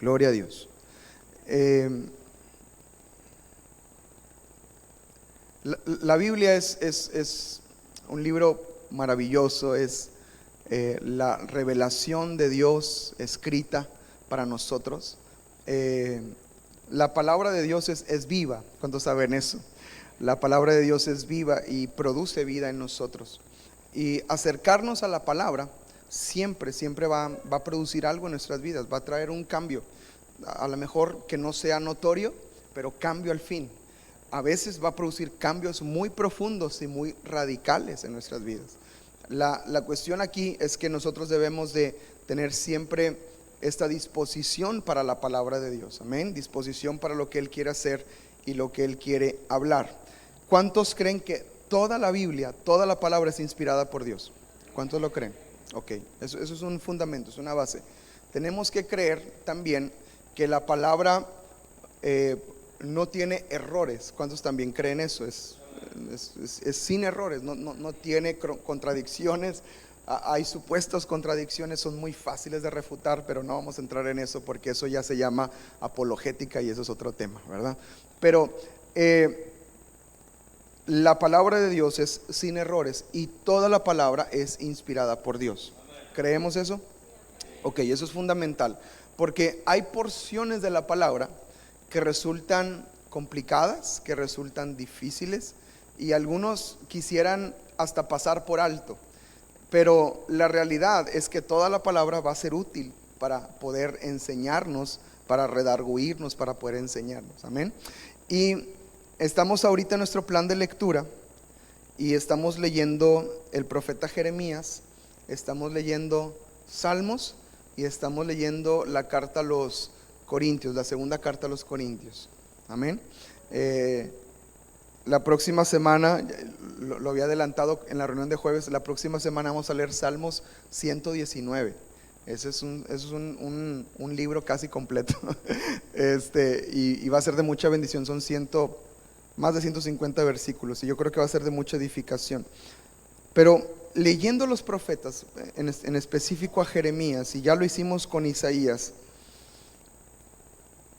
Gloria a Dios. Eh, la Biblia es un libro maravilloso, es la revelación de Dios escrita para nosotros. La palabra de Dios es viva. ¿Cuántos saben eso? La palabra de Dios es viva y produce vida en nosotros. Y acercarnos a la palabra siempre va a producir algo en nuestras vidas, va a traer un cambio. A lo mejor que no sea notorio, pero cambio al fin. A veces va a producir cambios muy profundos y muy radicales en nuestras vidas. La cuestión aquí es que nosotros debemos de tener siempre esta disposición para la palabra de Dios. Amén. Disposición para lo que Él quiere hacer y lo que Él quiere hablar. ¿Cuántos creen que toda la Biblia, toda la palabra es inspirada por Dios? ¿Cuántos lo creen? Ok, eso es un fundamento, es una base. Tenemos que creer también que la palabra no tiene errores. ¿Cuántos también creen eso? Es sin errores, no tiene contradicciones. Hay supuestas contradicciones, son muy fáciles de refutar, pero no vamos a entrar en eso porque eso ya se llama apologética y eso es otro tema, ¿verdad? Pero la palabra de Dios es sin errores y toda la palabra es inspirada por Dios. ¿Creemos eso? Ok, eso es fundamental, porque hay porciones de la palabra que resultan complicadas, que resultan difíciles, y algunos quisieran hasta pasar por alto, pero la realidad es que toda la palabra va a ser útil para poder enseñarnos, para redarguirnos, para poder enseñarnos. Amén. Y estamos ahorita en nuestro plan de lectura y estamos leyendo el profeta Jeremías, estamos leyendo Salmos y estamos leyendo la carta a los Corintios, la segunda carta a los Corintios. Amén. La próxima semana, lo había adelantado en la reunión de jueves, la próxima semana vamos a leer Salmos 119. Ese es un libro casi completo. Y va a ser de mucha bendición. Son más de 150 versículos y yo creo que va a ser de mucha edificación. Pero leyendo los profetas, en específico a Jeremías, y ya lo hicimos con Isaías,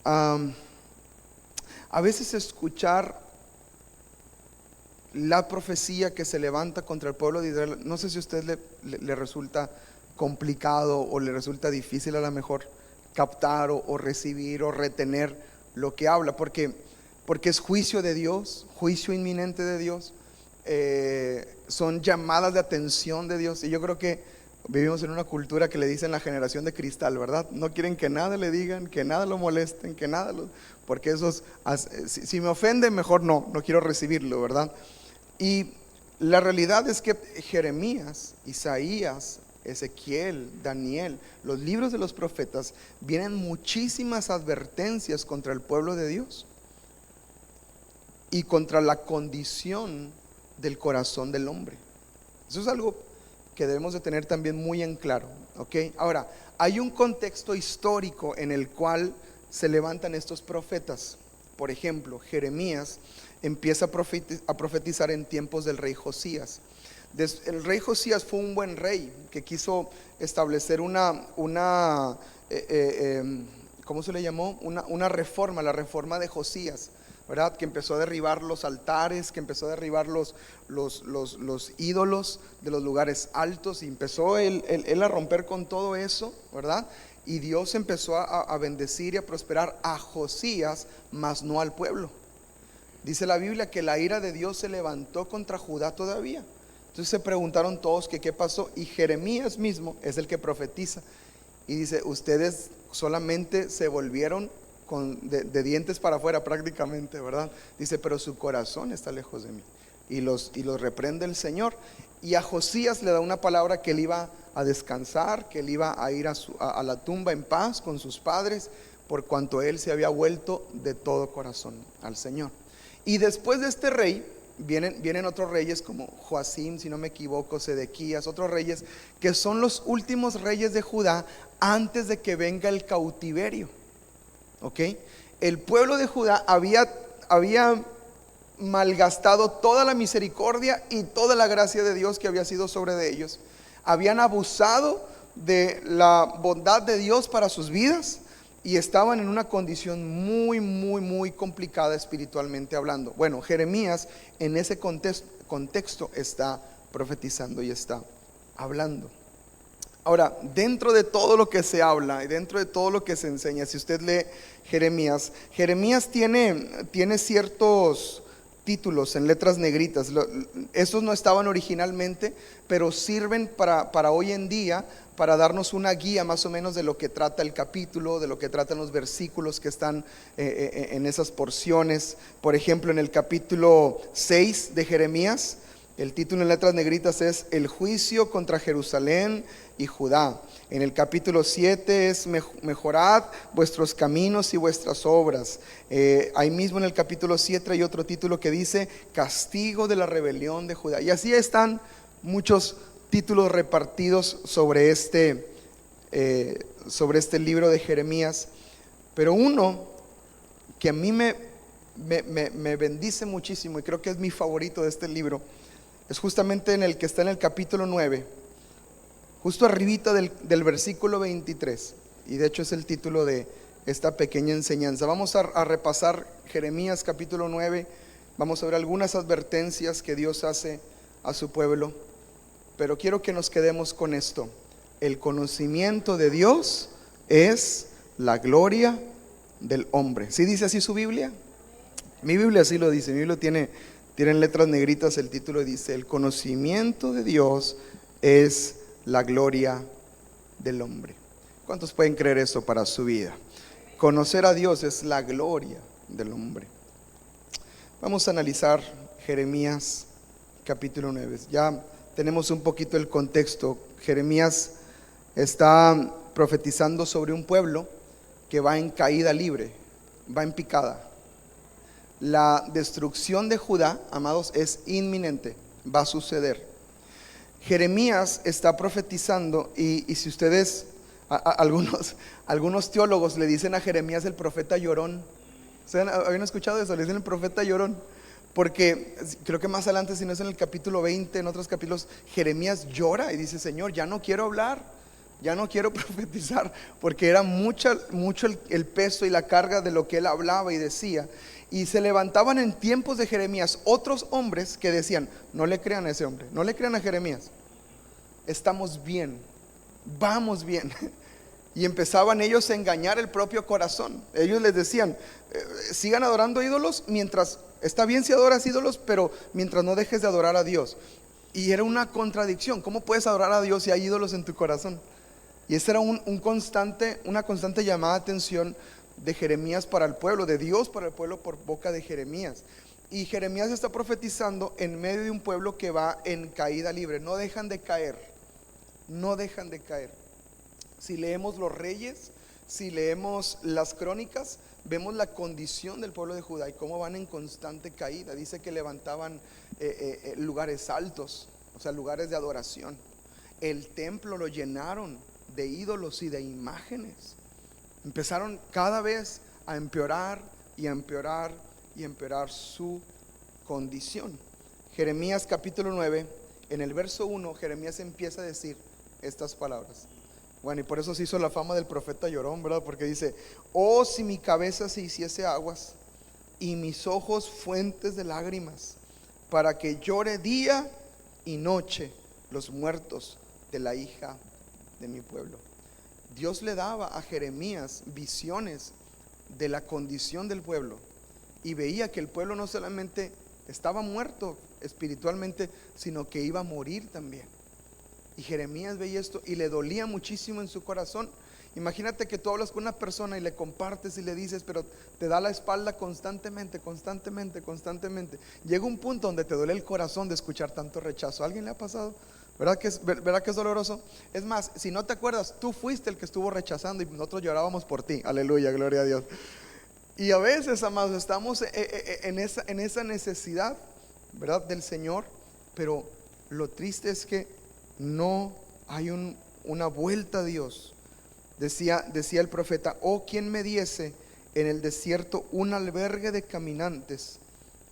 a veces escuchar la profecía que se levanta contra el pueblo de Israel, no sé si a usted le resulta complicado o le resulta difícil a lo mejor captar o recibir o retener lo que habla, porque es juicio de Dios, juicio inminente de Dios, son llamadas de atención de Dios. Y yo creo que vivimos en una cultura que le dicen la generación de cristal, ¿verdad? No quieren que nada le digan, que nada lo molesten, que nada porque si me ofende, mejor no quiero recibirlo, ¿verdad? Y la realidad es que Jeremías, Isaías, Ezequiel, Daniel, los libros de los profetas, vienen muchísimas advertencias contra el pueblo de Dios y contra la condición del corazón del hombre. Eso es algo que debemos de tener también muy en claro, ¿ok? Ahora, hay un contexto histórico en el cual se levantan estos profetas. Por ejemplo, Jeremías empieza a profetizar en tiempos del rey Josías. El rey Josías fue un buen rey que quiso establecer ¿cómo se le llamó? Una reforma, la reforma de Josías, ¿verdad? Que empezó a derribar los altares, que empezó a derribar los ídolos de los lugares altos, y empezó él a romper con todo eso, ¿verdad? Y Dios empezó a bendecir y a prosperar a Josías, mas no al pueblo. Dice la Biblia que la ira de Dios se levantó contra Judá todavía. Entonces se preguntaron todos que qué pasó, y Jeremías mismo es el que profetiza y dice: ustedes solamente se volvieron de dientes para afuera prácticamente, ¿verdad? Dice, pero su corazón está lejos de mí. Y los reprende el Señor. Y a Josías le da una palabra que él iba a descansar, que él iba a ir a la tumba en paz con sus padres, por cuanto él se había vuelto de todo corazón al Señor. Y después de este rey vienen otros reyes como Joacim, si no me equivoco, Sedequías, otros reyes que son los últimos reyes de Judá antes de que venga el cautiverio. ¿Ok? El pueblo de Judá había malgastado toda la misericordia y toda la gracia de Dios que había sido sobre de ellos. Habían abusado de la bondad de Dios para sus vidas y estaban en una condición muy, muy, muy complicada espiritualmente hablando. Bueno, Jeremías en ese contexto está profetizando y está hablando. Ahora, dentro de todo lo que se habla y dentro de todo lo que se enseña, si usted lee Jeremías, Jeremías tiene ciertos títulos en letras negritas. Esos no estaban originalmente, pero sirven para hoy en día, para darnos una guía más o menos de lo que trata el capítulo, de lo que tratan los versículos que están en esas porciones. Por ejemplo, en el capítulo 6 de Jeremías, el título en letras negritas es El juicio contra Jerusalén y Judá. En el capítulo 7 es Mejorad vuestros caminos y vuestras obras. Ahí mismo en el capítulo 7 hay otro título que dice Castigo de la rebelión de Judá. Y así están muchos títulos repartidos sobre este libro de Jeremías. Pero uno que a mí me bendice muchísimo y creo que es mi favorito de este libro es justamente en el que está en el capítulo 9, justo arribita del versículo 23, y de hecho es el título de esta pequeña enseñanza. Vamos a repasar Jeremías capítulo 9, vamos a ver algunas advertencias que Dios hace a su pueblo, pero quiero que nos quedemos con esto: el conocimiento de Dios es la gloria del hombre. ¿Sí dice así su Biblia? Mi Biblia así lo dice. Mi Biblia tiene en letras negritas el título, dice: el conocimiento de Dios es la gloria del hombre. ¿Cuántos pueden creer eso para su vida? Conocer a Dios es la gloria del hombre. Vamos a analizar Jeremías capítulo 9. Ya tenemos un poquito el contexto. Jeremías está profetizando sobre un pueblo que va en caída libre, va en picada. La destrucción de Judá, amados, es inminente, va a suceder. Jeremías está profetizando y si ustedes, algunos teólogos le dicen a Jeremías el profeta llorón. ¿Ustedes habían escuchado eso? Le dicen el profeta llorón, porque creo que más adelante, si no es en el capítulo 20, en otros capítulos, Jeremías llora y dice: Señor, ya no quiero hablar, ya no quiero profetizar, porque era mucho el peso y la carga de lo que él hablaba y decía. Y se levantaban en tiempos de Jeremías otros hombres que decían: no le crean a ese hombre, no le crean a Jeremías, estamos bien, vamos bien. Y empezaban ellos a engañar el propio corazón. Ellos les decían: sigan adorando ídolos, mientras, está bien si adoras ídolos, pero mientras no dejes de adorar a Dios. Y era una contradicción. ¿Cómo puedes adorar a Dios si hay ídolos en tu corazón? Y esa era una constante llamada de atención de Jeremías para el pueblo, de Dios para el pueblo por boca de Jeremías. Y Jeremías está profetizando en medio de un pueblo que va en caída libre. No dejan de caer, no dejan de caer. Si leemos los Reyes, si leemos las Crónicas, vemos la condición del pueblo de Judá y cómo van en constante caída. Dice que levantaban lugares altos, o sea, lugares de adoración. El templo lo llenaron de ídolos y de imágenes. Empezaron cada vez a empeorar y a empeorar y a empeorar su condición. Jeremías capítulo 9, en el verso 1, Jeremías empieza a decir estas palabras. Bueno, y por eso se hizo la fama del profeta llorón, ¿verdad? Porque dice: oh, si mi cabeza se hiciese aguas y mis ojos fuentes de lágrimas, para que llore día y noche los muertos de la hija de mi pueblo. Dios le daba a Jeremías visiones de la condición del pueblo y veía que el pueblo no solamente estaba muerto espiritualmente, sino que iba a morir también. Y Jeremías veía esto y le dolía muchísimo en su corazón. Imagínate que tú hablas con una persona y le compartes y le dices, pero te da la espalda constantemente. Llega un punto donde te duele el corazón de escuchar tanto rechazo. ¿A alguien le ha pasado? ¿Verdad que es doloroso? Es más, si no te acuerdas, tú fuiste el que estuvo rechazando y nosotros llorábamos por ti. Aleluya, gloria a Dios. Y a veces, amados, estamos en esa necesidad, ¿verdad?, del Señor, pero lo triste es que no hay una vuelta a Dios. Decía el profeta: oh, ¿quién me diese en el desierto un albergue de caminantes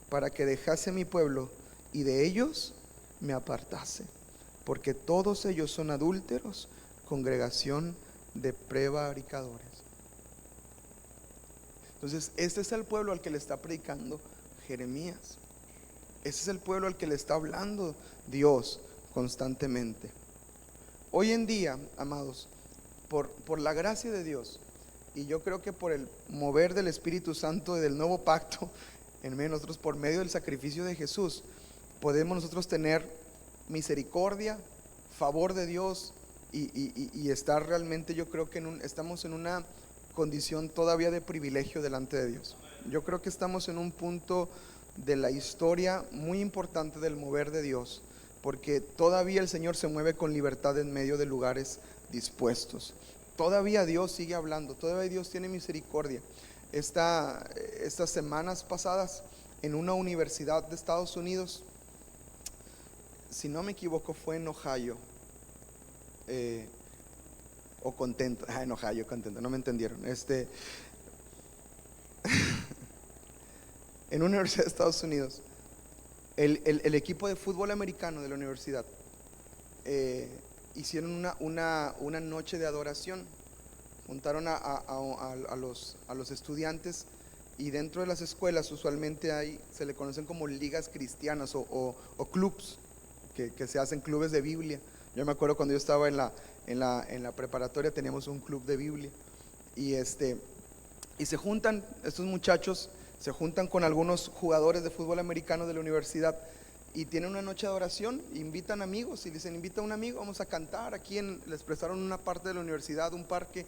para que dejase mi pueblo y de ellos me apartase? Porque todos ellos son adúlteros, congregación de prevaricadores. Entonces, este es el pueblo al que le está predicando Jeremías. Ese es el pueblo al que le está hablando Dios constantemente. Hoy en día, amados, por la gracia de Dios, y yo creo que por el mover del Espíritu Santo y del nuevo pacto en medio de nosotros, por medio del sacrificio de Jesús, podemos nosotros tener misericordia, favor de Dios y estar realmente, yo creo que estamos en una condición todavía de privilegio delante de Dios. Yo creo que estamos en un punto de la historia muy importante del mover de Dios, porque todavía el Señor se mueve con libertad en medio de lugares dispuestos. Todavía Dios sigue hablando, todavía Dios tiene misericordia. Estas semanas pasadas, en una universidad de Estados Unidos, si no me equivoco fue en Ohio, o Contento, en Ohio, Contento, no me entendieron. En una universidad de Estados Unidos, el equipo de fútbol americano de la universidad hicieron una noche de adoración. Juntaron a los estudiantes, y dentro de las escuelas usualmente se le conocen como ligas cristianas o clubs, que se hacen clubes de Biblia. Yo me acuerdo cuando yo estaba en la preparatoria, teníamos un club de Biblia, y se juntan estos muchachos, se juntan con algunos jugadores de fútbol americano de la universidad, y tienen una noche de adoración, invitan amigos y dicen: invita a un amigo, vamos a cantar aquí. Les prestaron una parte de la universidad, un parque,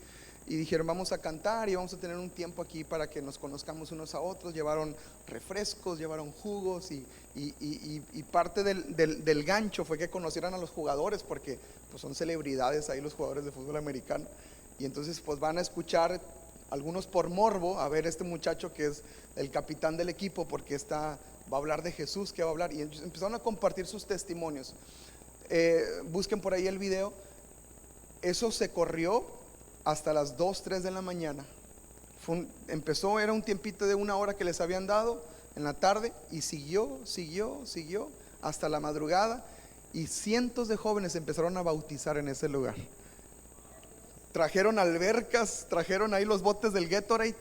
y dijeron: vamos a cantar y vamos a tener un tiempo aquí para que nos conozcamos unos a otros. Llevaron refrescos, llevaron jugos, y parte del gancho fue que conocieran a los jugadores, porque pues son celebridades ahí los jugadores de fútbol americano. Y entonces pues van a escuchar, algunos por morbo, a ver este muchacho que es el capitán del equipo, porque va a hablar de Jesús, que va a hablar, y empezaron a compartir sus testimonios. Busquen por ahí el video. Eso se corrió hasta las 2, 3 de la mañana. Era un tiempito de 1 hora que les habían dado en la tarde, y siguió hasta la madrugada, y cientos de jóvenes empezaron a bautizar en ese lugar. Trajeron albercas, trajeron ahí los botes del Gatorade,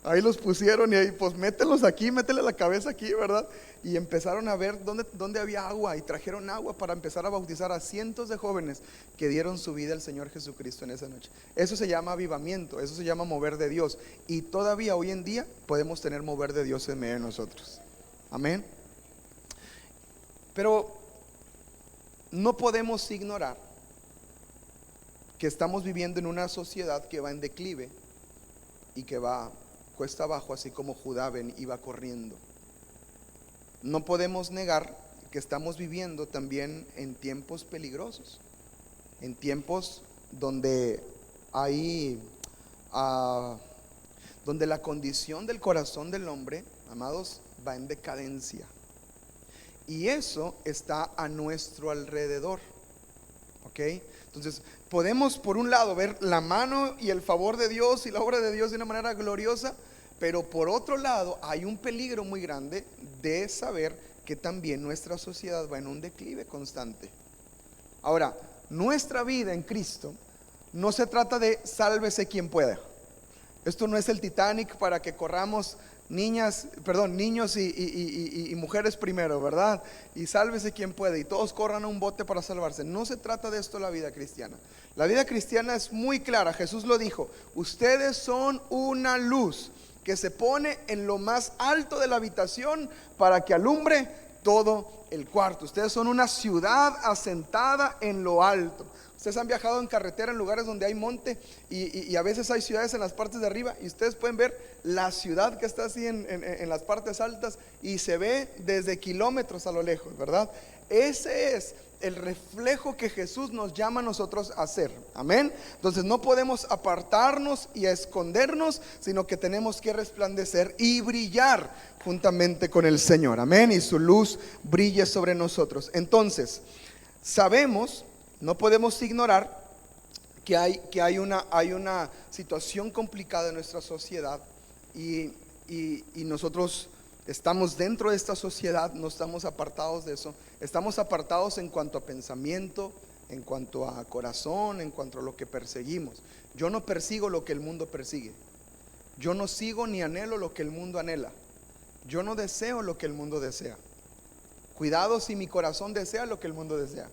ahí los pusieron, y ahí pues mételos aquí, métele la cabeza aquí, ¿verdad? Y empezaron a ver dónde había agua, y trajeron agua para empezar a bautizar a cientos de jóvenes que dieron su vida al Señor Jesucristo en esa noche. Eso se llama avivamiento, eso se llama mover de Dios, y todavía hoy en día podemos tener mover de Dios en medio de nosotros. Amén. Pero no podemos ignorar que estamos viviendo en una sociedad que va en declive y que va cuesta abajo, así como Judá iba corriendo. No podemos negar que estamos viviendo también en tiempos peligrosos, en tiempos donde donde la condición del corazón del hombre, amados, va en decadencia, y eso está a nuestro alrededor. ¿Ok? Entonces podemos por un lado ver la mano y el favor de Dios y la obra de Dios de una manera gloriosa, pero por otro lado hay un peligro muy grande de saber que también nuestra sociedad va en un declive constante. Ahora, nuestra vida en Cristo no se trata de sálvese quien pueda. Esto no es el Titanic para que corramos niños y mujeres primero, ¿verdad? Y sálvese quien puede, y todos corran a un bote para salvarse. No se trata de esto la vida cristiana. La vida cristiana es muy clara. Jesús lo dijo: ustedes son una luz que se pone en lo más alto de la habitación para que alumbre todo el cuarto. Ustedes son una ciudad asentada en lo alto. Ustedes han viajado en carretera en lugares donde hay monte, y a veces hay ciudades en las partes de arriba, y ustedes pueden ver la ciudad que está así en las partes altas, y se ve desde kilómetros a lo lejos, ¿verdad? Ese es el reflejo que Jesús nos llama a nosotros a hacer. Amén. Entonces no podemos apartarnos y escondernos, sino que tenemos que resplandecer y brillar juntamente con el Señor. Amén. Y su luz brille sobre nosotros. Entonces sabemos, no podemos ignorar que hay una situación complicada en nuestra sociedad, y nosotros estamos dentro de esta sociedad, no estamos apartados de eso. Estamos apartados en cuanto a pensamiento, en cuanto a corazón, en cuanto a lo que perseguimos. Yo no persigo lo que el mundo persigue. Yo no sigo ni anhelo lo que el mundo anhela. Yo no deseo lo que el mundo desea. Cuidado si mi corazón desea lo que el mundo desea.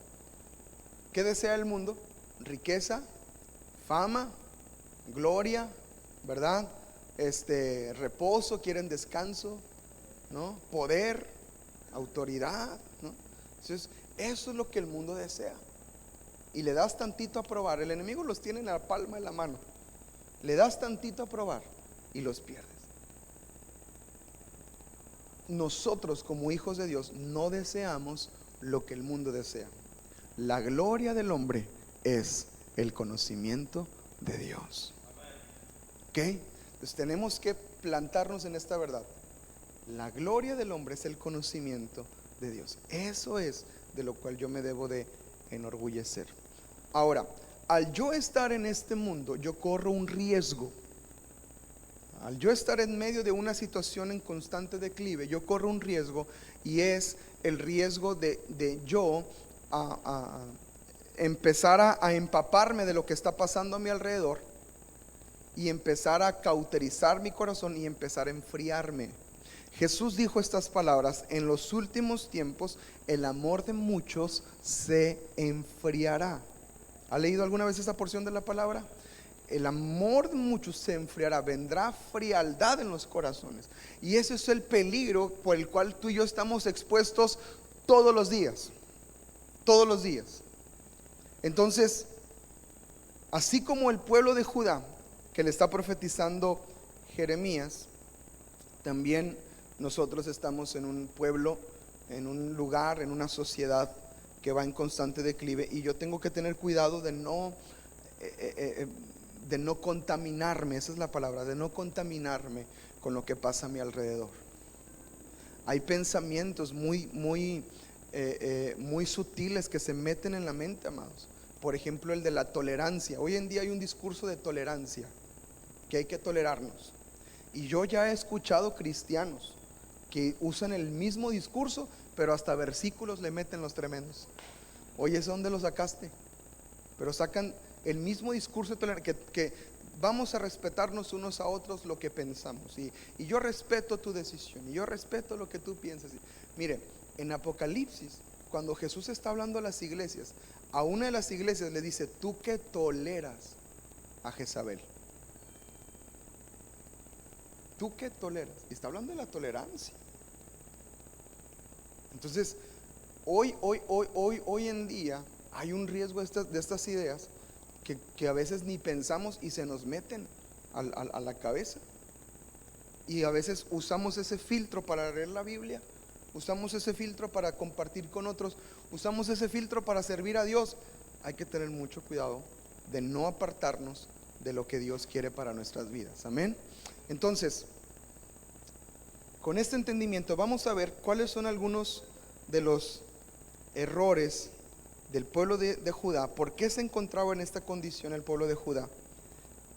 ¿Qué desea el mundo? Riqueza, fama, gloria, ¿verdad? Reposo, quieren descanso, ¿no? Poder, autoridad, ¿no? Entonces, eso es lo que el mundo desea. Y le das tantito a probar. El enemigo los tiene en la palma de la mano. Le das tantito a probar y los pierdes. Nosotros como hijos de Dios no deseamos lo que el mundo desea. La gloria del hombre es el conocimiento de Dios. ¿Ok? Entonces tenemos que plantarnos en esta verdad. La gloria del hombre es el conocimiento de Dios. Eso es de lo cual yo me debo de enorgullecer. Ahora, al yo estar en este mundo, yo corro un riesgo. Al yo estar en medio de una situación en constante declive, yo corro un riesgo, y es el riesgo de yo empezar a empaparme de lo que está pasando a mi alrededor, y empezar a cauterizar mi corazón y empezar a enfriarme. Jesús dijo estas palabras: en los últimos tiempos el amor de muchos se enfriará. ¿Ha leído alguna vez esa porción de la palabra? El amor de muchos se enfriará, vendrá frialdad en los corazones. Y ese es el peligro por el cual tú y yo estamos expuestos todos los días. Todos los días. Entonces, así como el pueblo de Judá, que le está profetizando Jeremías, también nosotros estamos en un pueblo, en un lugar, en una sociedad que va en constante declive, y yo tengo que tener cuidado de no contaminarme. Esa es la palabra, de no contaminarme con lo que pasa a mi alrededor. Hay pensamientos muy sutiles que se meten en la mente, amados. Por ejemplo, el de la tolerancia. Hoy en día hay un discurso de tolerancia, que hay que tolerarnos. Y yo ya he escuchado cristianos que usan el mismo discurso, pero hasta versículos le meten los tremendos. Oye, ¿eso dónde lo sacaste? Pero sacan el mismo discurso de tolerancia, que vamos a respetarnos unos a otros lo que pensamos. Y yo respeto tu decisión, y yo respeto lo que tú piensas. Mire, en Apocalipsis, cuando Jesús está hablando a las iglesias, a una de las iglesias le dice: tú que toleras a Jezabel. Tú que toleras. Y está hablando de la tolerancia. Entonces, hoy en día hay un riesgo de estas ideas que a veces ni pensamos y se nos meten a la cabeza. Y a veces usamos ese filtro para leer la Biblia, usamos ese filtro para compartir con otros, usamos ese filtro para servir a Dios. Hay que tener mucho cuidado de no apartarnos de lo que Dios quiere para nuestras vidas. Amén. Entonces, con este entendimiento vamos a ver cuáles son algunos de los errores del pueblo de Judá. ¿Por qué se encontraba en esta condición el pueblo de Judá?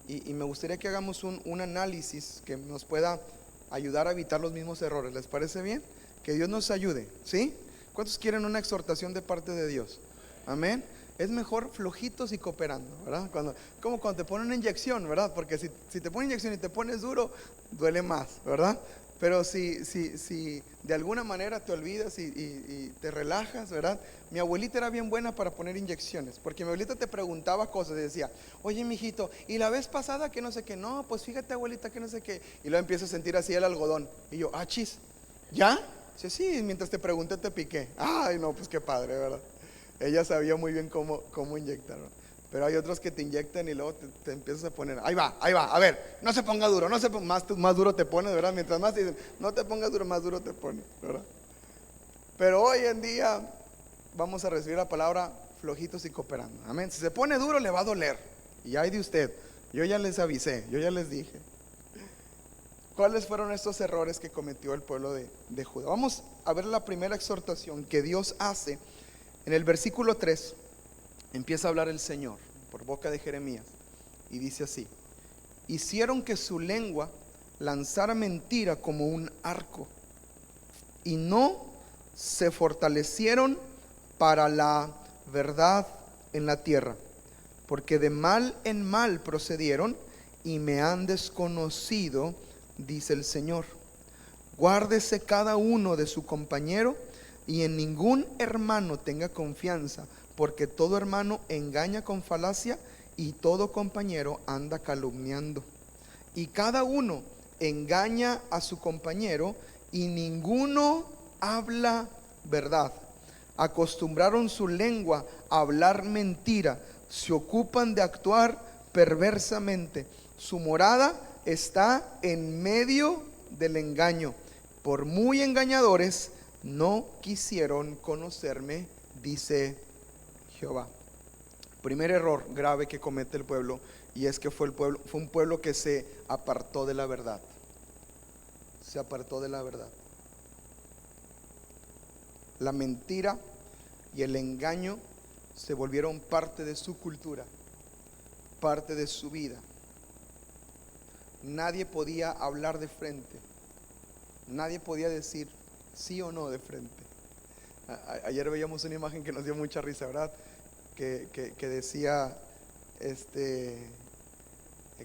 Y me gustaría que hagamos un análisis que nos pueda ayudar a evitar los mismos errores. ¿Les parece bien? Que Dios nos ayude, ¿sí? ¿Cuántos quieren una exhortación de parte de Dios? Amén. Es mejor flojitos y cooperando, ¿verdad? Como cuando te ponen una inyección, ¿verdad? Porque si te ponen inyección y te pones duro, duele más, ¿verdad? Pero si de alguna manera te olvidas y te relajas, ¿verdad? Mi abuelita era bien buena para poner inyecciones, porque mi abuelita te preguntaba cosas y decía: oye, mijito, ¿y la vez pasada que no sé qué? No, pues fíjate, abuelita, que no sé qué. Y luego empieza a sentir así el algodón. Y yo: ah, chis, ¿ya? Dice: sí, mientras te pregunté te piqué. Ay, no, pues qué padre, ¿verdad? Ella sabía muy bien cómo inyectar, ¿verdad? Pero hay otros que te inyectan y luego te empiezas a poner: ahí va, a ver, no se ponga duro, más duro te pones, ¿verdad? Mientras más te dicen: no te pongas duro, más duro te pones, ¿verdad? Pero hoy en día vamos a recibir la palabra flojitos y cooperando. Amén. Si se pone duro, le va a doler. Y ay de usted, yo ya les avisé, yo ya les dije. ¿Cuáles fueron estos errores que cometió el pueblo de Judá? Vamos a ver la primera exhortación que Dios hace. En el versículo 3 empieza a hablar el Señor por boca de Jeremías y dice así: hicieron que su lengua lanzara mentira como un arco, y no se fortalecieron para la verdad en la tierra, porque de mal en mal procedieron y me han desconocido, dice el Señor. Guárdese cada uno de su compañero y en ningún hermano tenga confianza, porque todo hermano engaña con falacia y todo compañero anda calumniando. Y cada uno engaña a su compañero y ninguno habla verdad. Acostumbraron su lengua a hablar mentira, se ocupan de actuar perversamente. Su morada está en medio del engaño. Por muy engañadores, no quisieron conocerme, dice Jehová. Primer error grave que comete el pueblo, y es que fue un pueblo que se apartó de la verdad. Se apartó de la verdad. La mentira y el engaño se volvieron parte de su cultura, parte de su vida. Nadie podía hablar de frente. Nadie podía decir sí o no de frente. Ayer veíamos una imagen que nos dio mucha risa, ¿verdad? Que decía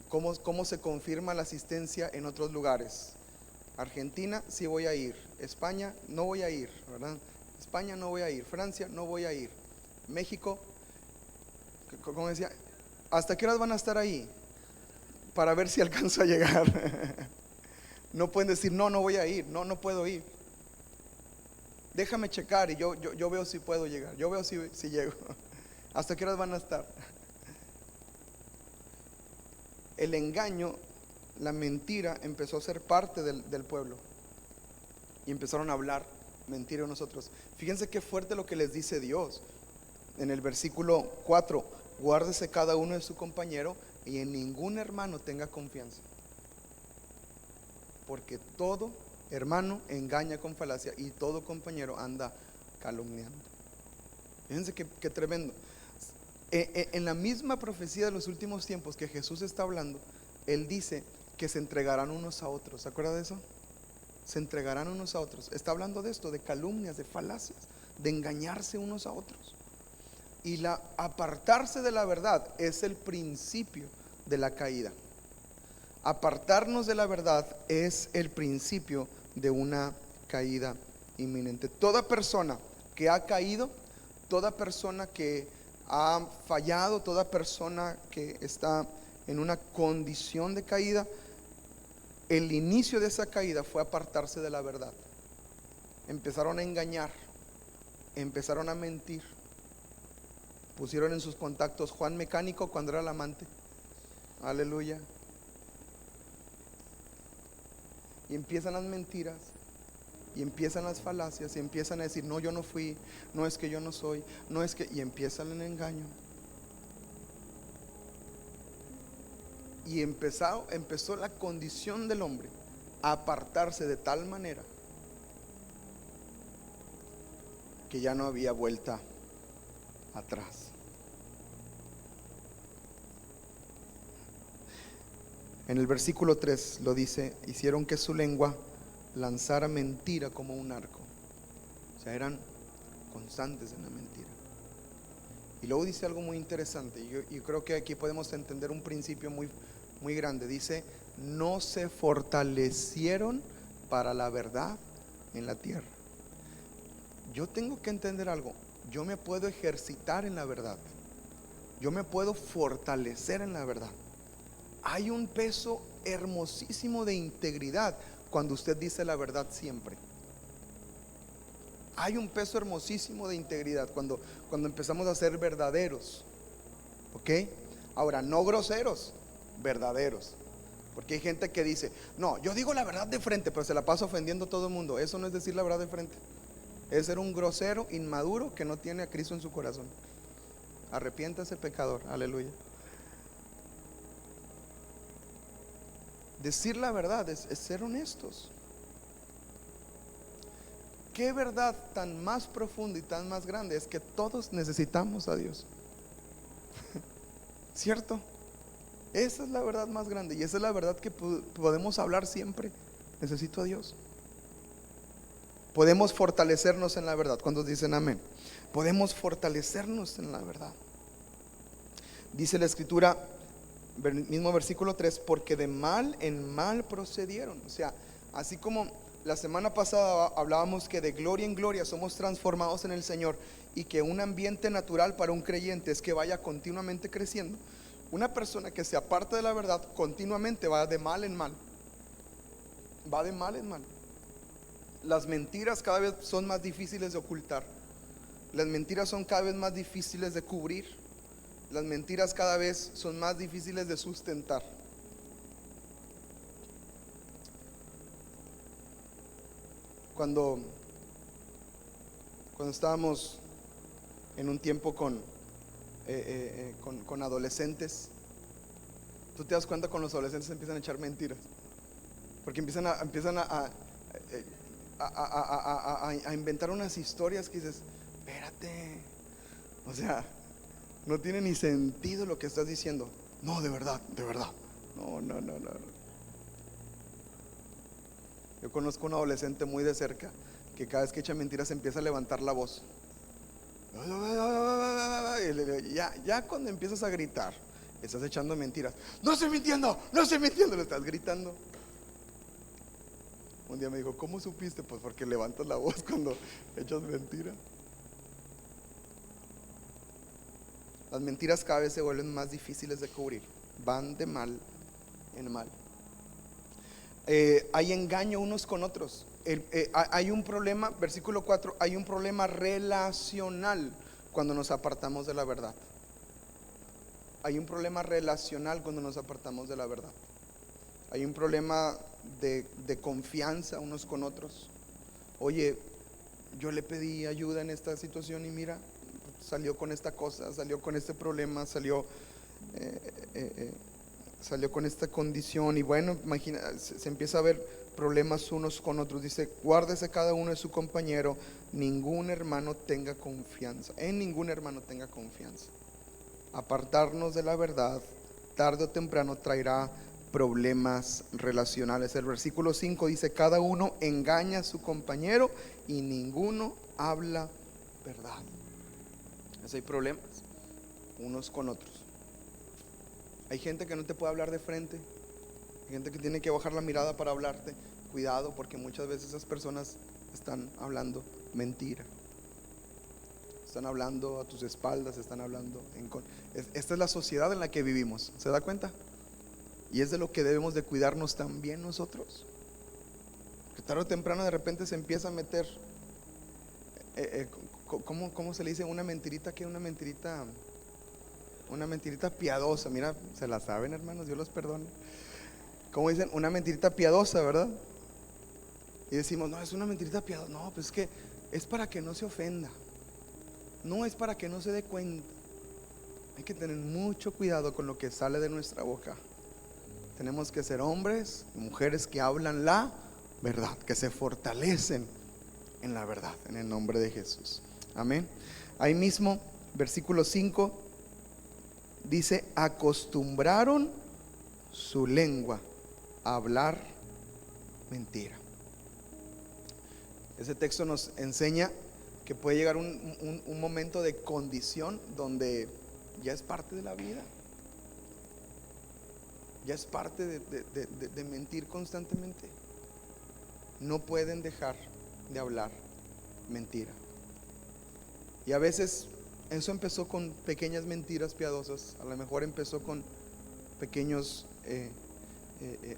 cómo se confirma la asistencia en otros lugares. Argentina sí voy a ir, España no voy a ir, ¿verdad? España no voy a ir, Francia no voy a ir, México, como decía, ¿hasta qué horas van a estar ahí? Para ver si alcanzo a llegar. No pueden decir no voy a ir, no puedo ir. Déjame checar y yo veo si puedo llegar, yo veo si llego. ¿Hasta qué horas van a estar? El engaño, la mentira empezó a ser parte del pueblo y empezaron a hablar mentira de nosotros. Fíjense qué fuerte lo que les dice Dios en el versículo 4: guárdese cada uno de su compañero y en ningún hermano tenga confianza, porque todo hermano engaña con falacia y todo compañero anda calumniando. Fíjense qué tremendo. En la misma profecía de los últimos tiempos que Jesús está hablando, Él dice que se entregarán unos a otros. ¿Se acuerda de eso? Se entregarán unos a otros. Está hablando de esto, de calumnias, de falacias, de engañarse unos a otros. Y apartarse de la verdad es el principio de la caída. Apartarnos de la verdad es el principio de una caída inminente. Toda persona que ha caído, toda persona que ha fallado, toda persona que está en una condición de caída, el inicio de esa caída fue apartarse de la verdad. Empezaron a engañar, empezaron a mentir. Pusieron en sus contactos Juan Mecánico cuando era el amante. Aleluya. Y empiezan las mentiras, y empiezan las falacias, y empiezan a decir no, yo no fui, no es que yo no soy, no es que, y empieza el engaño. Y empezó la condición del hombre a apartarse de tal manera que ya no había vuelta atrás. En el versículo 3 lo dice: hicieron que su lengua lanzara mentira como un arco. O sea, eran constantes en la mentira. Y luego dice algo muy interesante, y yo creo que aquí podemos entender un principio muy grande. Dice: no se fortalecieron para la verdad en la tierra. Yo tengo que entender algo. Yo me puedo ejercitar en la verdad, yo me puedo fortalecer en la verdad. Hay un peso hermosísimo de integridad cuando usted dice la verdad siempre. Hay un peso hermosísimo de integridad cuando empezamos a ser verdaderos. ¿Ok? Ahora, no groseros, verdaderos. Porque hay gente que dice no, yo digo la verdad de frente, pero se la pasa ofendiendo a todo el mundo. Eso no es decir la verdad de frente. Es ser un grosero inmaduro que no tiene a Cristo en su corazón. Arrepiéntase, pecador. Aleluya. Decir la verdad es ser honestos. Qué verdad tan más profunda y tan más grande es que todos necesitamos a Dios. ¿Cierto? Esa es la verdad más grande, y esa es la verdad que podemos hablar siempre. Necesito a Dios. Podemos fortalecernos en la verdad. ¿Cuántos dicen amén? Podemos fortalecernos en la verdad. Dice la escritura Mismo versículo 3, porque de mal en mal procedieron. O sea, así como la semana pasada hablábamos que de gloria en gloria somos transformados en el Señor, y que un ambiente natural para un creyente es que vaya continuamente creciendo. Una persona que se aparta de la verdad continuamente va de mal en mal. Va de mal en mal. Las mentiras cada vez son más difíciles de ocultar. Las mentiras son cada vez más difíciles de cubrir. Las mentiras cada vez son más difíciles de sustentar. Cuando estábamos en un tiempo con adolescentes, tú te das cuenta, con los adolescentes empiezan a echar mentiras, porque empiezan a inventar unas historias que dices, espérate, o sea, no tiene ni sentido lo que estás diciendo. No, de verdad, no. Yo conozco a un adolescente muy de cerca que cada vez que echa mentiras empieza a levantar la voz. Ya cuando empiezas a gritar, estás echando mentiras. No estoy mintiendo, le estás gritando. Un día me dijo, ¿cómo supiste? Pues porque levantas la voz cuando echas mentiras. Las mentiras cada vez se vuelven más difíciles de cubrir. Van de mal en mal. Hay engaño unos con otros. Hay un problema, versículo 4, hay un problema relacional cuando nos apartamos de la verdad. Hay un problema relacional cuando nos apartamos de la verdad. Hay un problema de confianza unos con otros. Oye, yo le pedí ayuda en esta situación y mira, salió con esta cosa, salió con este problema, salió con esta condición. Y bueno, imagina, se empieza a ver problemas unos con otros. Dice, guárdese cada uno de su compañero, ningún hermano tenga confianza, en ningún hermano tenga confianza. Apartarnos de la verdad tarde o temprano traerá problemas relacionales. El versículo 5 dice, cada uno engaña a su compañero y ninguno habla verdad. Entonces hay problemas unos con otros. Hay gente que no te puede hablar de frente, hay gente que tiene que bajar la mirada para hablarte. Cuidado, porque muchas veces esas personas están hablando mentira, están hablando a tus espaldas, están hablando esta es la sociedad en la que vivimos, ¿se da cuenta? Y es de lo que debemos de cuidarnos también nosotros, que tarde o temprano de repente se empieza a meter ¿cómo se le dice? Una mentirita piadosa. Mira, se la saben, hermanos, Dios los perdone. ¿Cómo dicen? Una mentirita piadosa, ¿verdad? Y decimos, no, es una mentirita piadosa. No, pues es que es para que no se ofenda, no es para que no se dé cuenta. Hay que tener mucho cuidado con lo que sale de nuestra boca. Tenemos que ser hombres y mujeres que hablan la verdad, que se fortalecen en la verdad, en el nombre de Jesús. Amén. Ahí mismo, versículo 5 dice, acostumbraron su lengua a hablar mentira. Ese texto nos enseña que puede llegar un momento de condición donde ya es parte de la vida, ya es parte de mentir constantemente. No pueden dejar de hablar mentira. Y a veces eso empezó con pequeñas mentiras piadosas, a lo mejor empezó con pequeños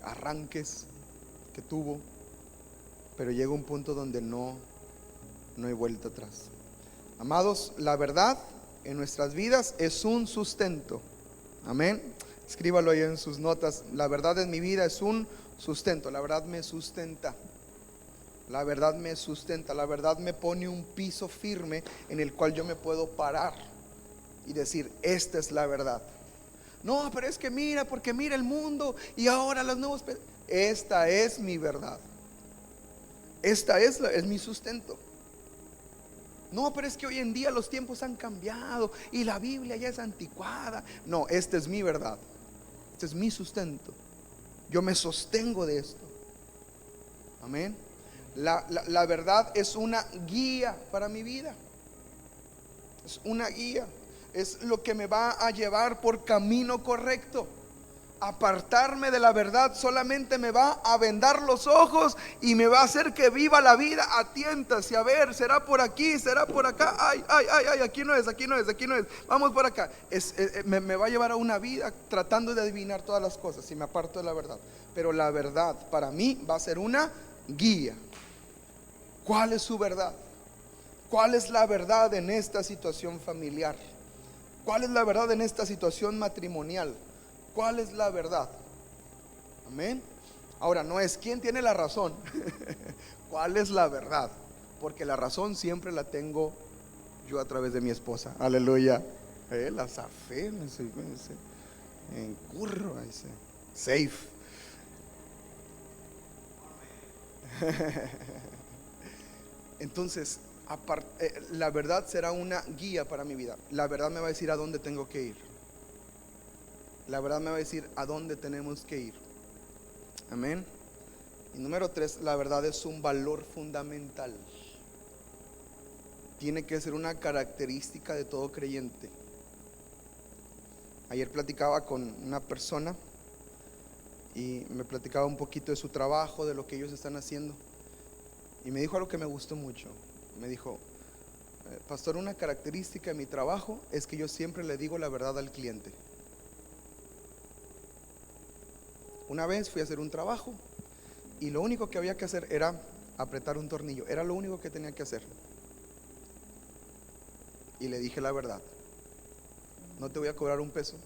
arranques que tuvo, pero llega un punto donde no hay vuelta atrás. Amados, la verdad en nuestras vidas es un sustento. Amén. Escríbalo ahí en sus notas. La verdad en mi vida es un sustento. La verdad me sustenta. La verdad me sustenta. La verdad me pone un piso firme en el cual yo me puedo parar y decir, esta es la verdad. No, pero es que mira, porque mira el mundo y ahora los nuevos. Esta es mi verdad. Esta es mi sustento. No, pero es que hoy en día los tiempos han cambiado y la Biblia ya es anticuada. No, esta es mi verdad. Este es mi sustento. Yo me sostengo de esto. Amén. La verdad es una guía para mi vida. Es una guía. Es lo que me va a llevar por camino correcto. Apartarme de la verdad solamente me va a vendar los ojos y me va a hacer que viva la vida a tientas y a ver, será por aquí, será por acá, ay, ay, ay, ay, aquí no es, aquí no es, aquí no es, vamos por acá. Me va a llevar a una vida tratando de adivinar todas las cosas si me aparto de la verdad. Pero la verdad para mí va a ser una guía. ¿Cuál es su verdad? ¿Cuál es la verdad en esta situación familiar? ¿Cuál es la verdad en esta situación matrimonial? ¿Cuál es la verdad? Amén. Ahora no es quién tiene la razón. ¿Cuál es la verdad? Porque la razón siempre la tengo yo a través de mi esposa. Aleluya. La zafé, en curro, safe. Entonces, la verdad será una guía para mi vida. La verdad me va a decir a dónde tengo que ir. La verdad me va a decir a dónde tenemos que ir. Amén. Y número 3, la verdad es un valor fundamental. Tiene que ser una característica de todo creyente. Ayer platicaba con una persona y me platicaba un poquito de su trabajo, de lo que ellos están haciendo. Y me dijo algo que me gustó mucho. Me dijo: pastor, una característica de mi trabajo es que yo siempre le digo la verdad al cliente. Una vez fui a hacer un trabajo y lo único que había que hacer era apretar un tornillo. Era lo único que tenía que hacer. Y le dije la verdad: no te voy a cobrar un peso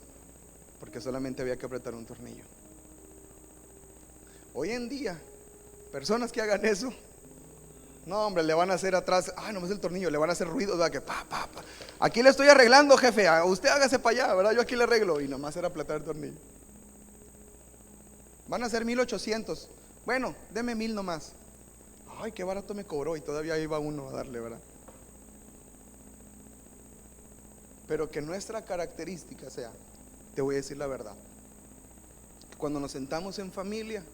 porque solamente había que apretar un tornillo. Hoy en día, personas que hagan eso, no, hombre, le van a hacer atrás, nomás el tornillo, le van a hacer ruido, ¿verdad? Que pa. Aquí le estoy arreglando, jefe, usted hágase para allá, ¿verdad? Yo aquí le arreglo. Y nomás era apretar el tornillo. Van a ser 1,800. Bueno, deme 1,000 nomás. Ay, qué barato me cobró. Y todavía iba uno a darle, ¿verdad? Pero que nuestra característica sea, te voy a decir la verdad, cuando nos sentamos en familia,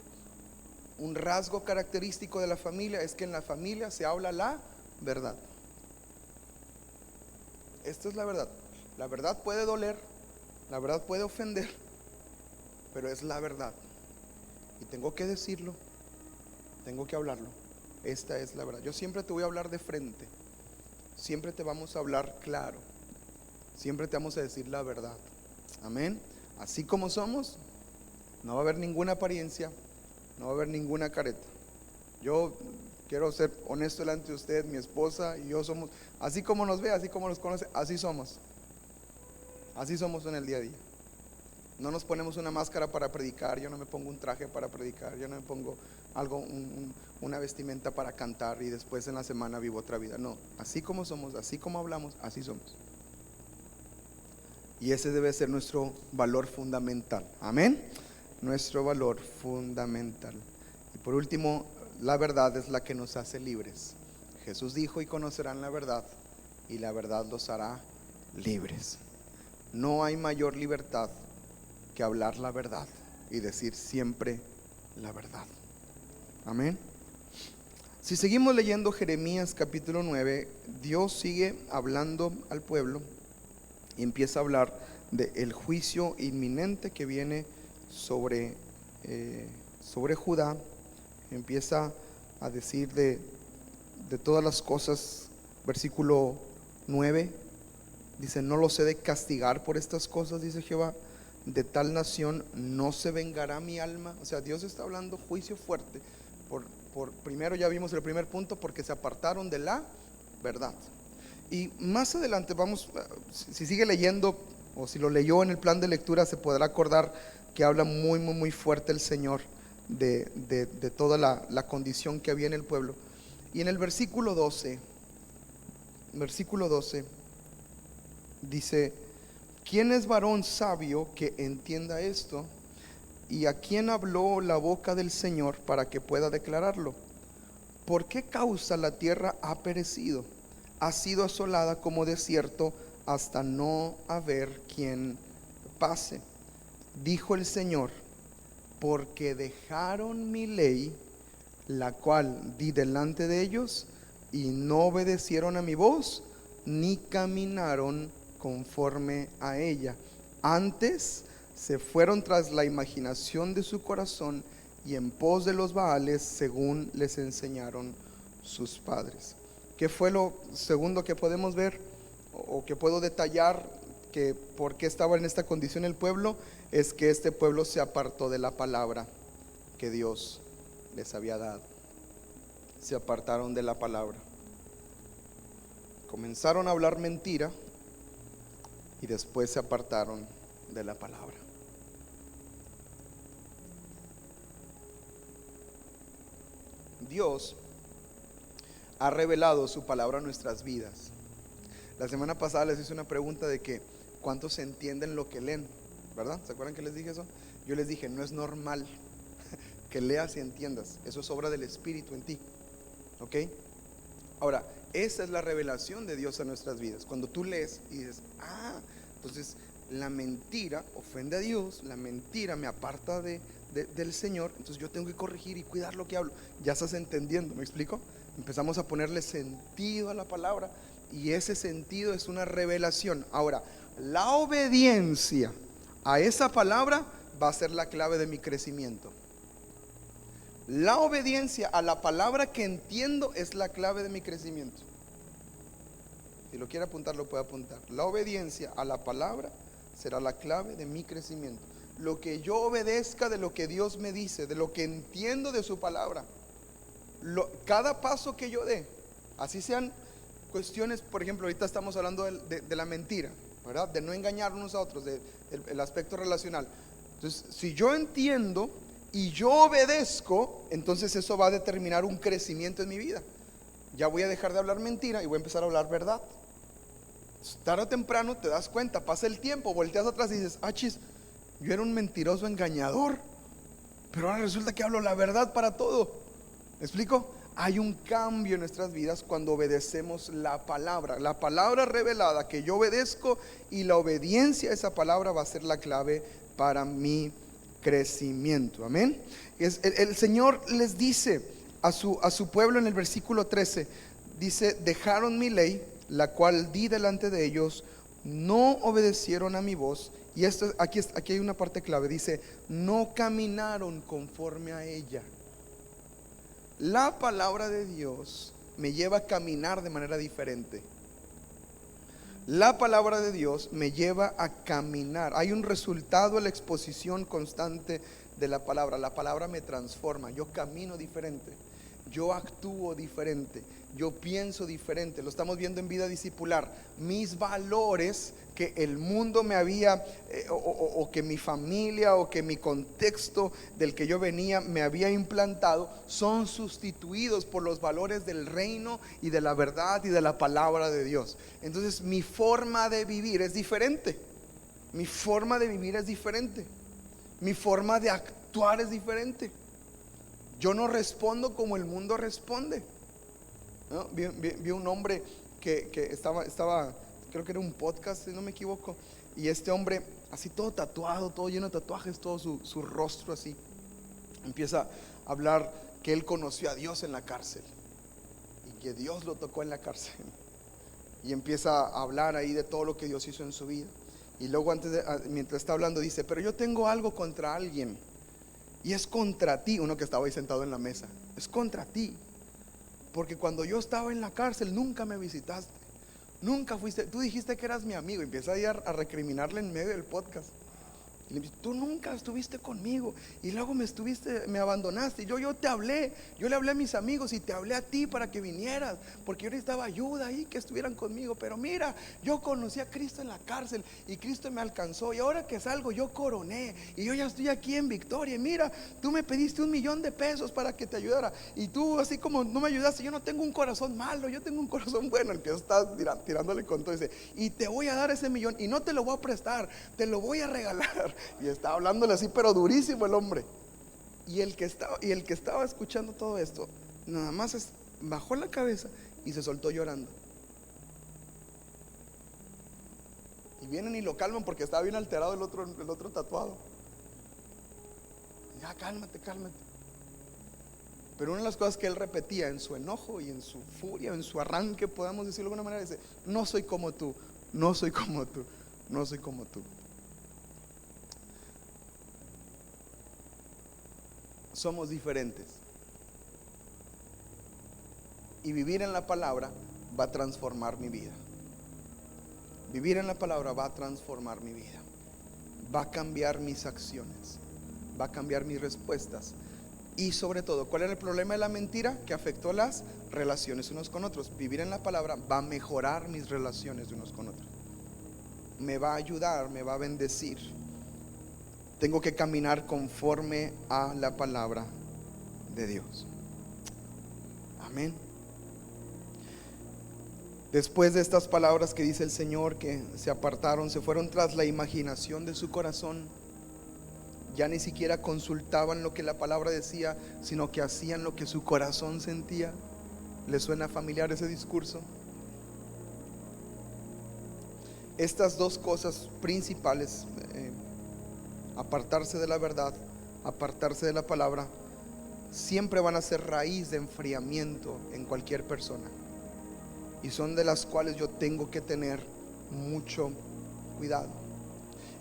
un rasgo característico de la familia es que en la familia se habla la verdad. Esto es la verdad. La verdad puede doler, la verdad puede ofender, pero es la verdad. Y tengo que decirlo, tengo que hablarlo. Esta es la verdad. Yo siempre te voy a hablar de frente, siempre te vamos a hablar claro, siempre te vamos a decir la verdad. Amén. Así como somos, no va a haber ninguna apariencia, no va a haber ninguna careta. Yo quiero ser honesto delante de usted, mi esposa y yo somos, así como nos ve, así como nos conoce, así somos. Así somos en el día a día. No nos ponemos una máscara para predicar. Yo no me pongo un traje para predicar. Yo no me pongo algo, una vestimenta para cantar y después en la semana vivo otra vida. No, así como somos, así como hablamos, así somos. Y ese debe ser nuestro valor fundamental. Amén. Nuestro valor fundamental. Y por último, la verdad es la que nos hace libres. Jesús dijo: y conocerán la verdad, y la verdad los hará libres. No hay mayor libertad que hablar la verdad y decir siempre la verdad. Amén. Si seguimos leyendo Jeremías capítulo 9, Dios sigue hablando al pueblo y empieza a hablar del juicio inminente que viene sobre Judá. Empieza a decir de todas las cosas. Versículo 9 dice: no los he de castigar por estas cosas, dice Jehová, de tal nación no se vengará mi alma. O sea, Dios está hablando juicio fuerte primero ya vimos el primer punto, porque se apartaron de la verdad. Y más adelante vamos, si sigue leyendo o si lo leyó en el plan de lectura, se podrá acordar que habla muy fuerte el Señor de toda la condición que había en el pueblo. Y en el versículo 12 dice: ¿quién es varón sabio que entienda esto? ¿Y a quién habló la boca del Señor para que pueda declararlo? ¿Por qué causa la tierra ha perecido? Ha sido asolada como desierto hasta no haber quien pase. Dijo el Señor: porque dejaron mi ley, la cual di delante de ellos, y no obedecieron a mi voz, ni caminaron conforme a ella. Antes se fueron tras la imaginación de su corazón y en pos de los Baales, según les enseñaron sus padres. ¿Qué fue lo segundo que podemos ver o que puedo detallar que por qué estaba en esta condición el pueblo? Es que este pueblo se apartó de la palabra que Dios les había dado. Se apartaron de la palabra. Comenzaron a hablar mentira y después se apartaron de la palabra. Dios ha revelado su palabra a nuestras vidas. La semana pasada les hice una pregunta de que ¿cuántos entienden lo que leen? ¿Verdad? ¿Se acuerdan que les dije eso? Yo les dije, no es normal que leas y entiendas. Eso es obra del Espíritu en ti. ¿Ok? Ahora, esa es la revelación de Dios a nuestras vidas. Cuando tú lees y dices, entonces la mentira ofende a Dios, la mentira me aparta del Señor, entonces yo tengo que corregir y cuidar lo que hablo. Ya estás entendiendo, ¿me explico? Empezamos a ponerle sentido a la palabra y ese sentido es una revelación. Ahora, la obediencia a esa palabra va a ser la clave de mi crecimiento. La obediencia a la palabra que entiendo es la clave de mi crecimiento. Si lo quiere apuntar, lo puede apuntar. La obediencia a la palabra será la clave de mi crecimiento. Lo que yo obedezca de lo que Dios me dice, de lo que entiendo de su palabra, cada paso que yo dé, así sean cuestiones, por ejemplo, ahorita estamos hablando de la mentira, ¿verdad? De no engañarnos a otros, del aspecto relacional. Entonces, si yo entiendo y yo obedezco, entonces eso va a determinar un crecimiento en mi vida. Ya voy a dejar de hablar mentira y voy a empezar a hablar verdad. Tarde o temprano te das cuenta, pasa el tiempo, volteas atrás y dices, yo era un mentiroso engañador, pero ahora resulta que hablo la verdad para todo. ¿Me explico? Hay un cambio en nuestras vidas cuando obedecemos la palabra revelada que yo obedezco, y la obediencia a esa palabra va a ser la clave para mi crecimiento. Amén. El Señor les dice a su pueblo en el versículo 13, dice, dejaron mi ley, la cual di delante de ellos, no obedecieron a mi voz. Y aquí hay una parte clave, dice, no caminaron conforme a ella. La palabra de Dios me lleva a caminar de manera diferente. La palabra de Dios me lleva a caminar. Hay un resultado en la exposición constante de la palabra. La palabra me transforma. Yo camino diferente. Yo actúo diferente. Yo pienso diferente. Lo estamos viendo en vida discipular. Mis valores que el mundo me había, o que mi familia, o que mi contexto del que yo venía me había implantado, son sustituidos por los valores del reino y de la verdad y de la palabra de Dios. Entonces mi forma de vivir es diferente. Mi forma de vivir es diferente. Mi forma de actuar es diferente. Yo no respondo como el mundo responde, ¿no? Vi un hombre que estaba, creo que era un podcast, si no me equivoco, y este hombre así todo tatuado, todo lleno de tatuajes, todo su rostro así, empieza a hablar que él conoció a Dios en la cárcel y que Dios lo tocó en la cárcel, y empieza a hablar ahí de todo lo que Dios hizo en su vida. Y luego mientras está hablando dice, pero yo tengo algo contra alguien, y es contra ti. Uno que estaba ahí sentado en la mesa, es contra ti, porque cuando yo estaba en la cárcel nunca me visitaste, nunca fuiste, tú dijiste que eras mi amigo. Y empieza ahí a recriminarle en medio del podcast. Y le dice, tú nunca estuviste conmigo, y luego me abandonaste. Y yo te hablé, yo le hablé a mis amigos y te hablé a ti para que vinieras, porque yo necesitaba ayuda ahí, que estuvieran conmigo. Pero mira, yo conocí a Cristo en la cárcel y Cristo me alcanzó, y ahora que salgo yo coroné y yo ya estoy aquí en victoria. Y mira, tú me pediste $1,000,000 para que te ayudara, y tú así como no me ayudaste. Yo no tengo un corazón malo, yo tengo un corazón bueno. El que está tirándole con todo, dice, y te voy a dar ese millón, y no te lo voy a prestar, te lo voy a regalar. Y estaba hablándole así, pero durísimo el hombre. Y el que estaba escuchando todo esto, nada más bajó la cabeza y se soltó llorando. Y vienen y lo calman porque estaba bien alterado el otro tatuado. Ya, cálmate. Pero una de las cosas que él repetía en su enojo y en su furia, en su arranque, podamos decirlo de alguna manera, dice, no soy como tú, no soy como tú, no soy como tú. somos diferentes. Y vivir en la palabra va a transformar mi vida. Vivir en la palabra va a transformar mi vida. Va a cambiar mis acciones. Va a cambiar mis respuestas. Y sobre todo, ¿cuál era el problema de la mentira? Que afectó las relaciones unos con otros. Vivir en la palabra va a mejorar mis relaciones de unos con otros. Me va a ayudar, me va a bendecir. Tengo que caminar conforme a la palabra de Dios. Amén. Después de estas palabras que dice el Señor, que se apartaron, se fueron tras la imaginación de su corazón. Ya ni siquiera consultaban lo que la palabra decía, sino que hacían lo que su corazón sentía. ¿Les suena familiar ese discurso? Estas dos cosas principales, apartarse de la verdad, apartarse de la palabra, siempre van a ser raíz de enfriamiento en cualquier persona. Y son de las cuales yo tengo que tener mucho cuidado.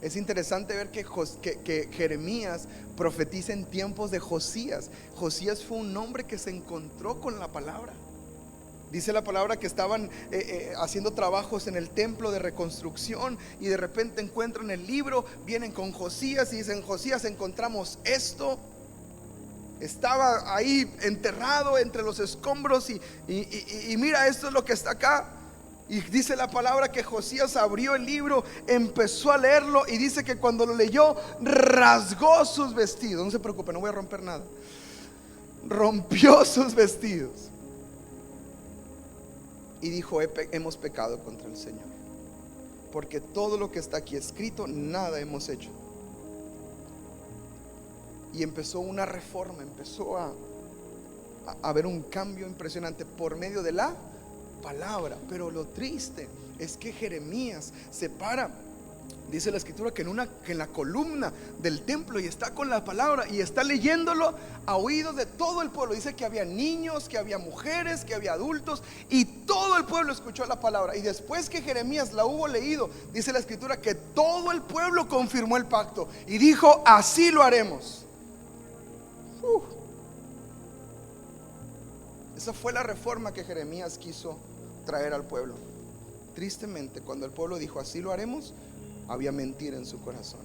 Es interesante ver que Jeremías profetiza en tiempos de Josías. Josías fue un hombre que se encontró con la palabra. Dice la palabra que estaban haciendo trabajos en el templo de reconstrucción y de repente encuentran el libro, vienen con Josías y dicen: Josías, encontramos esto. Estaba ahí enterrado entre los escombros y mira, esto es lo que está acá. Y dice la palabra que Josías abrió el libro, empezó a leerlo y dice que cuando lo leyó rasgó sus vestidos. No se preocupe, no voy a romper nada. Rompió sus vestidos y dijo: hemos pecado contra el Señor, porque todo lo que está aquí escrito, nada hemos hecho. Y empezó una reforma, empezó a haber un cambio impresionante por medio de la palabra. Pero lo triste es que Jeremías se para, dice la escritura, que en la columna del templo, y está con la palabra y está leyéndolo a oídos de todo el pueblo. Dice que había niños, que había mujeres, que había adultos, y todo el pueblo escuchó la palabra. Y después que Jeremías la hubo leído, dice la escritura que todo el pueblo confirmó el pacto y dijo: así lo haremos. Esa fue la reforma que Jeremías quiso traer al pueblo. Tristemente, cuando el pueblo dijo: así lo haremos, había mentira en su corazón.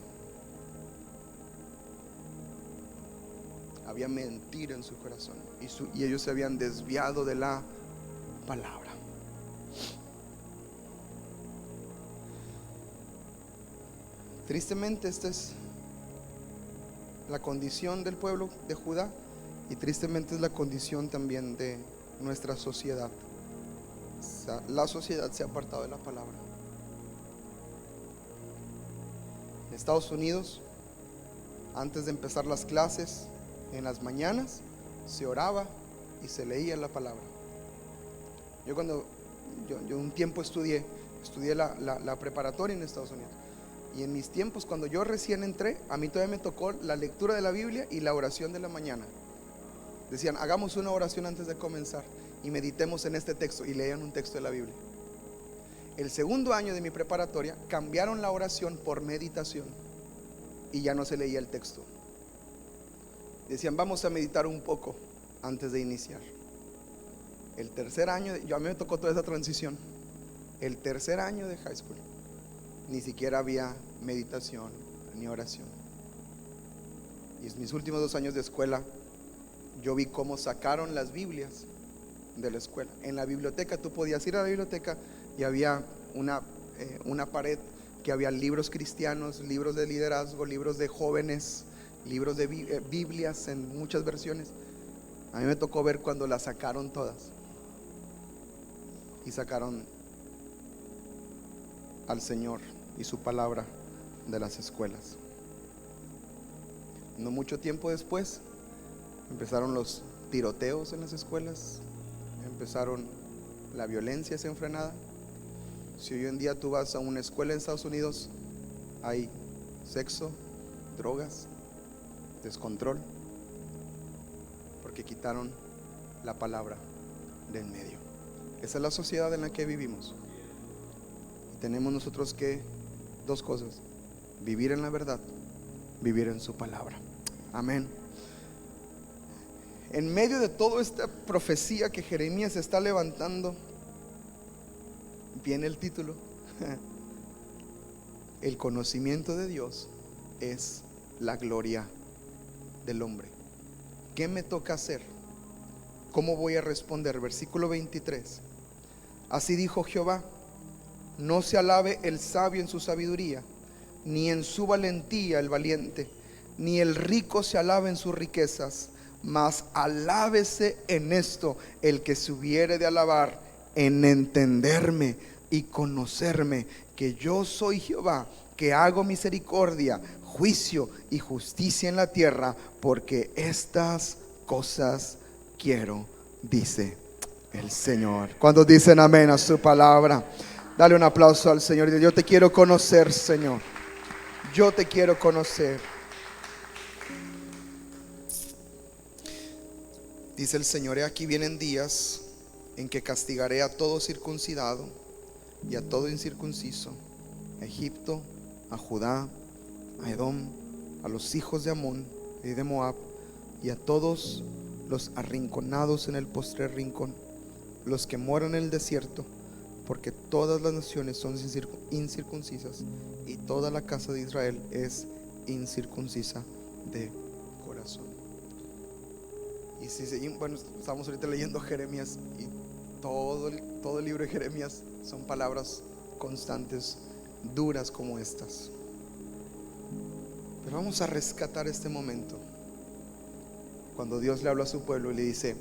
Había mentira en su corazón y ellos se habían desviado de la palabra. Tristemente, esta es la condición del pueblo de Judá, y tristemente es la condición también de nuestra sociedad. O sea, la sociedad se ha apartado de la palabra. En Estados Unidos, antes de empezar las clases en las mañanas, se oraba y se leía la palabra. Yo un tiempo estudié la preparatoria en Estados Unidos. Y en mis tiempos, cuando yo recién entré, a mí todavía me tocó la lectura de la Biblia y la oración de la mañana. Decían: hagamos una oración antes de comenzar y meditemos en este texto, y leían un texto de la Biblia. El segundo año de mi preparatoria cambiaron la oración por meditación y ya no se leía el texto. Decían: vamos a meditar un poco antes de iniciar. El tercer año, a mí me tocó toda esa transición. El tercer año de high school, ni siquiera había meditación ni oración. Y en mis últimos 2 años de escuela, yo vi cómo sacaron las Biblias de la escuela. En la biblioteca, tú podías ir a la biblioteca y había una pared que había libros cristianos, libros de liderazgo, libros de jóvenes, libros de Biblias en muchas versiones. A mí me tocó ver cuando las sacaron todas y sacaron al Señor y su palabra de las escuelas. No mucho tiempo después empezaron los tiroteos en las escuelas, empezaron la violencia desenfrenada. Si hoy en día tú vas a una escuela en Estados Unidos, hay sexo, drogas, descontrol, porque quitaron la palabra de en medio. Esa es la sociedad en la que vivimos. Y tenemos nosotros que, 2 cosas: vivir en la verdad, vivir en su palabra. Amén. en medio de toda esta profecía que Jeremías está levantando, viene el título. El conocimiento de Dios es la gloria del hombre. ¿Qué me toca hacer? ¿Cómo voy a responder? Versículo 23. Así dijo Jehová: no se alabe el sabio en su sabiduría, ni en su valentía el valiente, ni el rico se alabe en sus riquezas, mas alábese en esto el que se hubiere de alabar, en entenderme y conocerme, que yo soy Jehová, que hago misericordia, juicio y justicia en la tierra, porque estas cosas quiero, dice el Señor. ¿Cuántos dicen amén a su palabra? Dale un aplauso al Señor. Yo te quiero conocer, Señor. Yo te quiero conocer. Dice el Señor: he aquí vienen días en que castigaré a todo circuncidado y a todo incircunciso, a Egipto, a Judá, a Edom, a los hijos de Amón y de Moab, y a todos los arrinconados en el postrer rincón, los que moran en el desierto, porque todas las naciones son incircuncisas y toda la casa de Israel es incircuncisa de corazón. Y si seguimos, bueno, estamos ahorita leyendo Jeremías, y todo el libro de Jeremías son palabras constantes, duras como estas. Pero vamos a rescatar este momento cuando Dios le habla a su pueblo y le dice: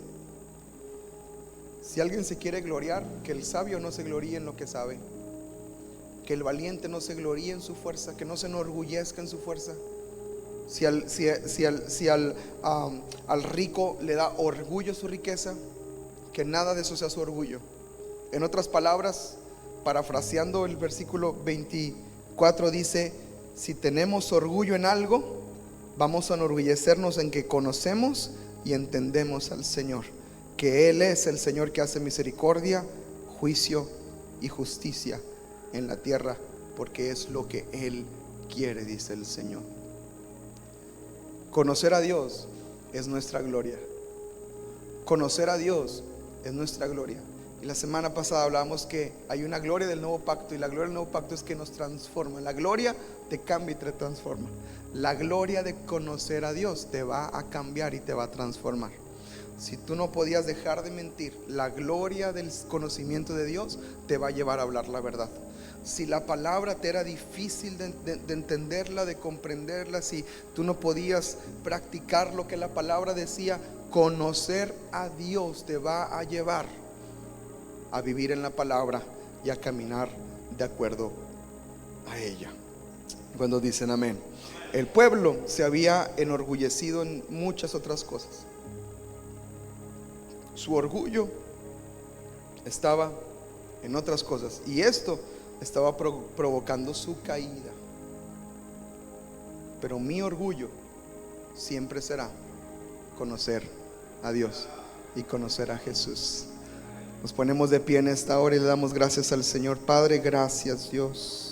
si alguien se quiere gloriar, que el sabio no se gloríe en lo que sabe, que el valiente no se gloríe en su fuerza, que no se enorgullezca en su fuerza. Si al rico le da orgullo su riqueza, que nada de eso sea su orgullo. En otras palabras, parafraseando el versículo 24, dice: si tenemos orgullo en algo, vamos a enorgullecernos en que conocemos y entendemos al Señor, que Él es el Señor que hace misericordia, juicio y justicia en la tierra, porque es lo que Él quiere, dice el Señor. Conocer a Dios es nuestra gloria. Conocer a Dios es nuestra gloria. Y la semana pasada hablábamos que hay una gloria del nuevo pacto, y la gloria del nuevo pacto es que nos transforma. La gloria te cambia y te transforma. La gloria de conocer a Dios te va a cambiar y te va a transformar. Si tú no podías dejar de mentir, la gloria del conocimiento de Dios te va a llevar a hablar la verdad. Si la palabra te era difícil de entenderla, de comprenderla, si tú no podías practicar lo que la palabra decía, conocer a Dios te va a llevar a vivir en la palabra y a caminar de acuerdo a ella. Cuando dicen amén. El pueblo se había enorgullecido en muchas otras cosas. Su orgullo estaba en otras cosas, y esto estaba provocando su caída. Pero mi orgullo siempre será conocer a Dios y conocer a Jesús. Nos ponemos de pie en esta hora y le damos gracias al Señor. Padre, gracias, Dios.